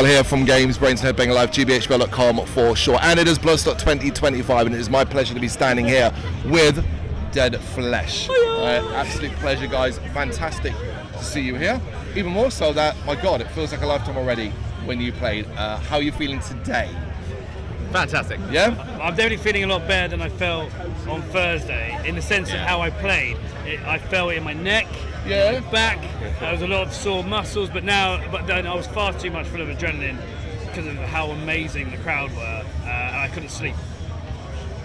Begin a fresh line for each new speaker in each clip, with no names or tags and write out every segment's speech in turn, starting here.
Carl here from Brrraaains A Head-Banging Life, gbhblofficial.com for sure. And it is Bloodstock 2025, and it is my pleasure to be standing here with Dead Flesh. Absolute pleasure, guys. Fantastic to see you here. Even more so that, my God, it feels like a lifetime already when you played. How are you feeling today?
Fantastic.
Yeah?
I'm definitely feeling a lot better than I felt on Thursday in the sense of how I played. I felt it in my neck, back. There was a lot of sore muscles, but then I was far too much full of adrenaline because of how amazing the crowd were, and I couldn't sleep.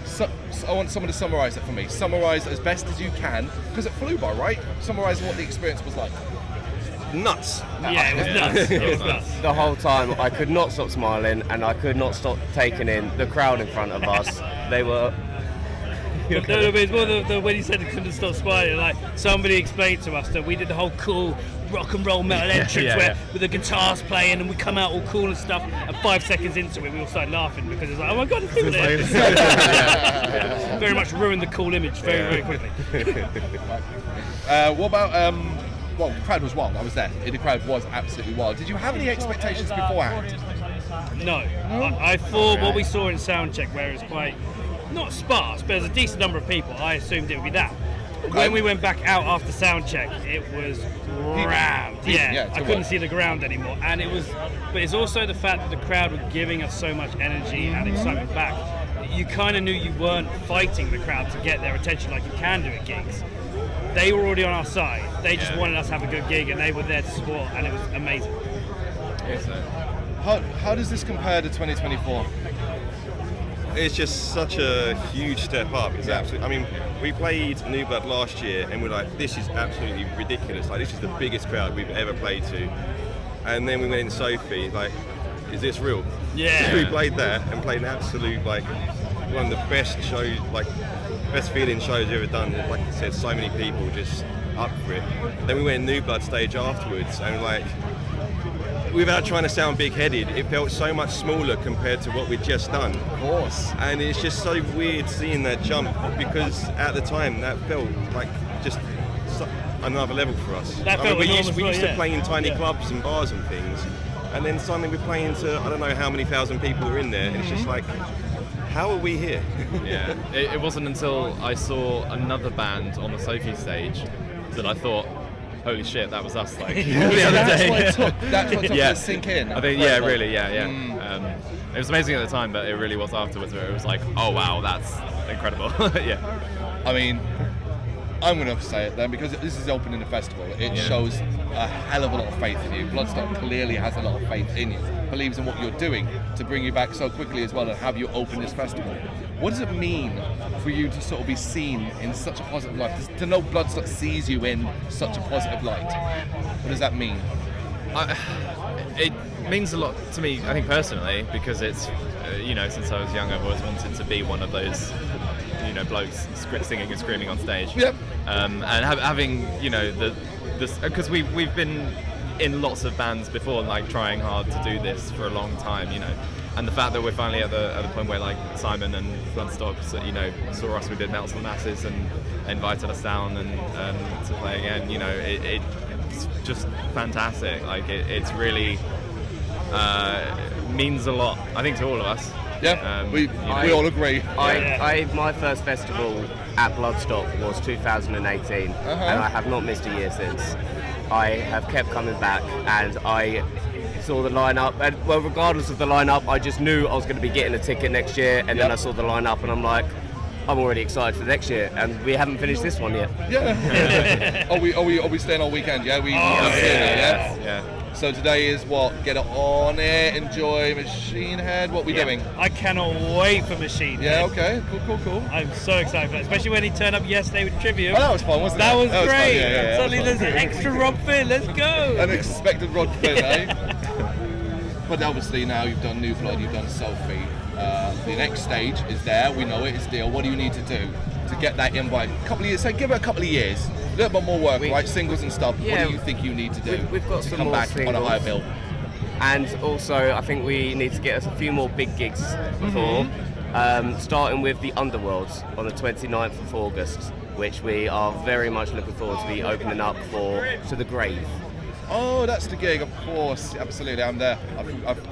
So I want someone to summarise it for me. Summarise as best as you can, because it flew by, right? Summarise what the experience was like.
Nuts.
Yeah, it was nuts. It was nuts.
The whole time I could not stop smiling, and I could not stop taking in the crowd in front of us. They were...
No, but it's more when he said he couldn't stop smiling, like somebody explained to us that we did the whole cool rock and roll metal entrance with the guitars playing and we come out all cool and stuff, and 5 seconds into it we all started laughing because it's like, oh my God, it's doing it. Very much ruined the cool image very quickly.
What about, well, the crowd was wild. I was there. The crowd was absolutely wild. Did you have any expectations beforehand?
No. I thought what we saw in soundcheck, where it's quite, not sparse, but there's a decent number of people, I assumed it would be that. When we went back out after soundcheck, it was rammed. I couldn't see the ground anymore, and but it's also the fact that the crowd were giving us so much energy and excitement back. You kind of knew you weren't fighting the crowd to get their attention like you can do at gigs. They were already on our side. They just wanted us to have a good gig, and they were there to support, and it was amazing.
How does this compare to 2024?
It's just such a huge step up. It's absolutely. I mean, we played New Blood last year, and we're like, this is absolutely ridiculous. Like, this is the biggest crowd we've ever played to. And then we went in Sophie. Like, is this real?
Yeah.
We played that and played an absolute, like, one of the best shows, like, best feeling shows we've ever done. Like I said, so many people just up for it. Then we went in New Blood stage afterwards, and like, without trying to sound big-headed, it felt so much smaller compared to what we'd just done.
Of course.
And it's just so weird seeing that jump, because at the time that felt like just another level for us. We used to play in tiny clubs and bars and things, and then suddenly we're playing to, I don't know how many thousand people are in there, and it's just like, how are we here?
It wasn't until I saw another band on the Sophie stage that I thought, holy shit, that was us, like, the other day.
That's what took to sink in.
I think, it was amazing at the time, but it really was afterwards where it was like, oh wow, that's incredible.
I mean, I'm going to say it then, because this is opening the festival. It shows a hell of a lot of faith in you. Bloodstock clearly has a lot of faith in you, believes in what you're doing to bring you back so quickly as well and have you open this festival. What does it mean for you to sort of be seen in such a positive light? To know Bloodstock sees you in such a positive light? What does that mean?
It means a lot to me, I think, personally, because it's, since I was young, I've always wanted to be one of those, blokes singing and screaming on stage.
Yep.
And having, because we've been in lots of bands before, like, trying hard to do this for a long time, and the fact that we're finally at the point where, like, Simon and Bloodstock, saw us, we did Melts on the Masses and invited us down and to play again, it's just fantastic. Like, it's really means a lot, I think, to all of us.
Yeah, we all agree.
My first festival at Bloodstock was 2018, and I have not missed a year since. I have kept coming back, and I saw the lineup, and well, regardless of the lineup, I just knew I was going to be getting a ticket next year, and then I saw the lineup, and I'm like, I'm already excited for next year, and we haven't finished this one yet.
Yeah. Are we staying all weekend? Yeah, yeah. So today is what? Get it on it, enjoy Machine Head. What are we doing?
I cannot wait for Machine Head.
Yeah, okay, cool.
I'm so excited for that, especially when he turned up yesterday with Trivium.
Oh, that was fun, wasn't it?
That was great.
Yeah,
suddenly there's an extra Rob Finn, let's go.
Unexpected Rod Finn, eh? But obviously now you've done New Blood, you've done Sophie. The next stage is there, we know it, it's deal. What do you need to do to get that invite? A couple of years, give it a couple of years. A little bit more work, right? Singles and stuff.
Yeah,
what do you think you need to do
we've got
to
some
come
more
back
singles.
on a higher bill?
And also, I think we need to get us a few more big gigs before, starting with the Underworlds on the 29th of August, which we are very much looking forward to be opening up to the Grave.
Oh, that's the gig, of course. Absolutely, I'm there.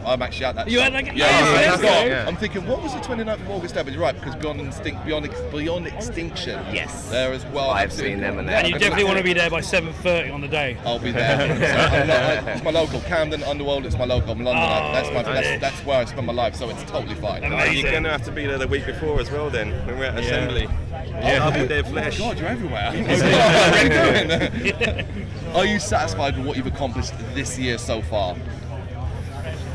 I'm actually at that.
You
show.
at that gig?
Yeah,
Oh,
yeah,
let's
yeah.
go.
I'm thinking, what was the 29th of August there? But you're right, because Beyond Extinction.
Yes.
There as well.
I've
Absolutely.
seen them and
And you definitely want to be there by 7:30 on the day.
I'll be there. It's my local. Camden Underworld. It's my local. I'm London. That's where I spend my life. So it's totally fine.
Amazing.
You're going to have to be there the week before as well then, when we're at Assembly. I'll be there flesh.
God, you're everywhere. How are you doing? Are you satisfied with what you've accomplished this year so far?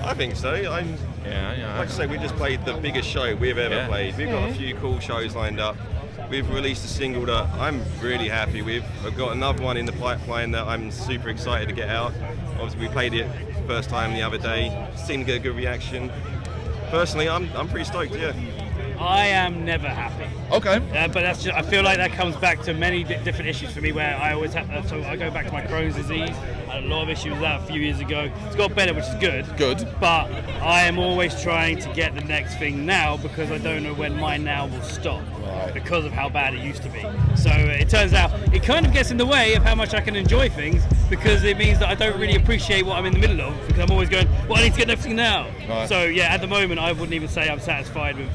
I think so. Like I say, we just played the biggest show we've ever played. We've got a few cool shows lined up. We've released a single that I'm really happy with. I've got another one in the pipeline that I'm super excited to get out. Obviously, we played it first time the other day. Seemed to get a good reaction. Personally, I'm pretty stoked. Yeah.
I am never happy.
Okay.
But that's just, I feel like that comes back to many different issues for me where I always have, so I go back to my Crohn's disease. I had a lot of issues with that a few years ago. It's got better, which is good.
Good.
But I am always trying to get the next thing now because I don't know when my now will stop because of how bad it used to be. So it turns out it kind of gets in the way of how much I can enjoy things because it means that I don't really appreciate what I'm in the middle of because I'm always going, well, I need to get everything now.
Right.
So yeah, at the moment, I wouldn't even say I'm satisfied with.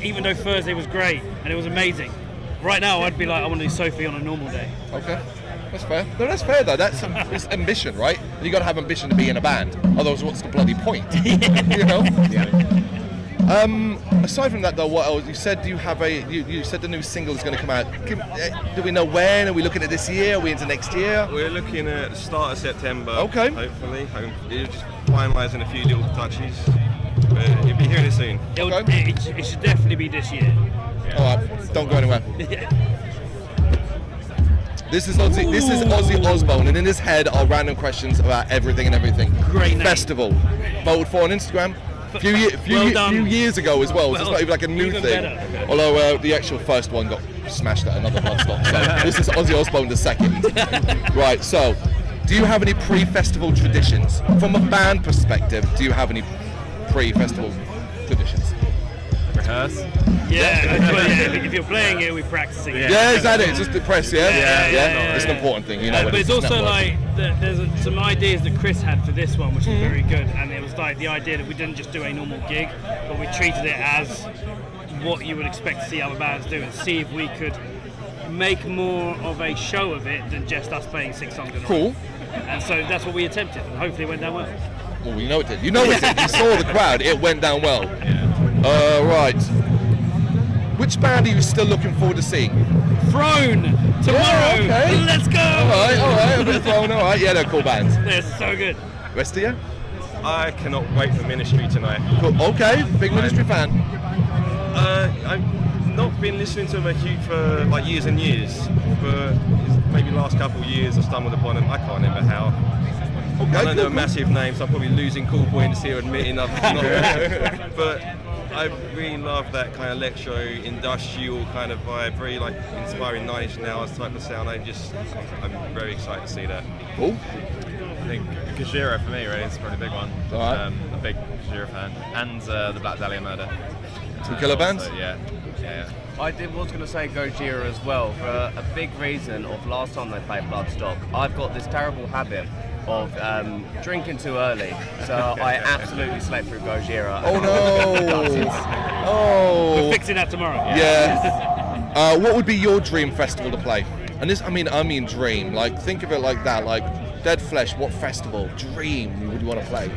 Even though Thursday was great and it was amazing, right now I'd be like, I want to do Sophie on a normal day.
Okay. That's fair. No, that's fair though. It's ambition, right? You got to have ambition to be in a band. Otherwise, what's the bloody point? You know? Yeah. Aside from that, though, what else? You said you have you said the new single is going to come out. Do we know when? Are we looking at this year? Are we into next year?
We're looking at the start of September.
Okay.
Hopefully. We're just finalising a few little touches. But you'll be hearing it soon.
It should definitely be this year.
All right. Don't go anywhere. This is Ozzy Osbourne, and in his head are random questions about everything and everything.
Great name.
Festival. Voted for on Instagram. Few years ago as well. So it's not even like a new
even
thing.
better.
Although the actual first one got smashed at another Bloodstock. So this is Ozzy Osbourne the second. Right. So, do you have any pre-festival traditions? From a band perspective, do you have any pre-festival traditions?
Rehearse.
If you're playing it, we're practicing it.
Yeah, is that it? Just the press, yeah?
Yeah.
It's an important thing, you know.
But it's also like there's some ideas that Chris had for this one, which is very good. And it was like the idea that we didn't just do a normal gig, but we treated it as what you would expect to see other bands do, and see if we could make more of a show of it than just us playing 6 songs in a row.
Cool.
And so that's what we attempted, and hopefully it went down well.
Well, you know it did. You know it did. You saw the crowd. It went down well. Right. Which band are you still looking forward to seeing?
Throne tomorrow.
Yeah, okay.
Let's go.
All right. A bit of Throne. All right. Yeah, they're cool bands.
They're so good.
Rest of you?
I cannot wait for Ministry tonight.
Cool. Okay. Big Ministry fan.
I've not been listening to them for like years and years, but maybe last couple of years I stumbled upon them. I can't remember how.
Okay.
I don't know massive names, so I'm probably losing cool points here admitting I've not. But I really love that kind of electro, industrial kind of vibe, very like inspiring 9 Inch Nails type of sound. I'm very excited to see that.
Cool.
I think Gojira for me, really, is probably a big one.
All right.
I'm a big Gojira fan. And the Black Dahlia Murder.
Two killer bands?
So, yeah.
I was going to say Gojira as well for a big reason of last time they played Bloodstock. I've got this terrible habit of drinking too early, so I absolutely slept through Gojira.
Oh no! Oh.
We're fixing that tomorrow.
Yeah. What would be your dream festival to play? And this, I mean dream. Like, think of it like that. Like, Dead Flesh. What festival? Dream would you want to play?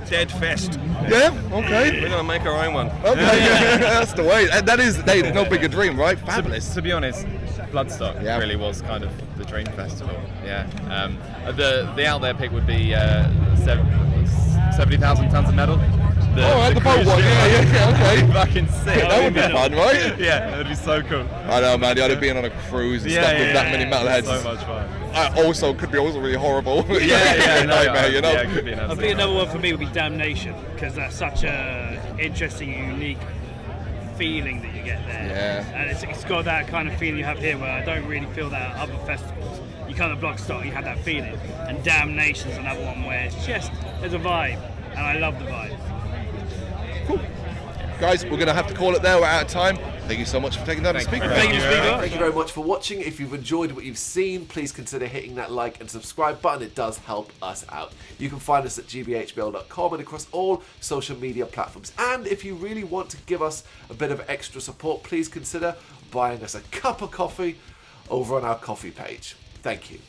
Dead Fest.
Yeah. Okay.
We're gonna make our own one.
Okay. That's the way. That is. Hey, there's no bigger dream, right? Fabulous.
To be honest, Bloodstock really was kind of the dream festival. Yeah. The out there pick would be 70,000 tons of metal.
The boat one. Yeah. Okay.
Fucking sick.
That would be fun, right?
Yeah, that'd be so cool.
I know, man. The idea of being on a cruise and stuff with that many metalheads.
So much fun.
Could be really horrible.
Nightmare,
you know.
Yeah, it could be an
I
absolute
think another one for me would be Damnation, because that's such a interesting, unique feeling that you get there.
Yeah.
And it's got that kind of feeling you have here, where I don't really feel that at other festivals. You come to Bloodstock, you have that feeling, and Damnation's another one where it's just there's a vibe, and I love the vibe.
Cool. Guys, we're going to have to call it there. We're out of time. Thank you so much for taking that to speak.
Thank you, speaker.
Thank you very much for watching. If you've enjoyed what you've seen, please consider hitting that like and subscribe button. It does help us out. You can find us at gbhbl.com and across all social media platforms. And if you really want to give us a bit of extra support, please consider buying us a cup of coffee over on our coffee page. Thank you.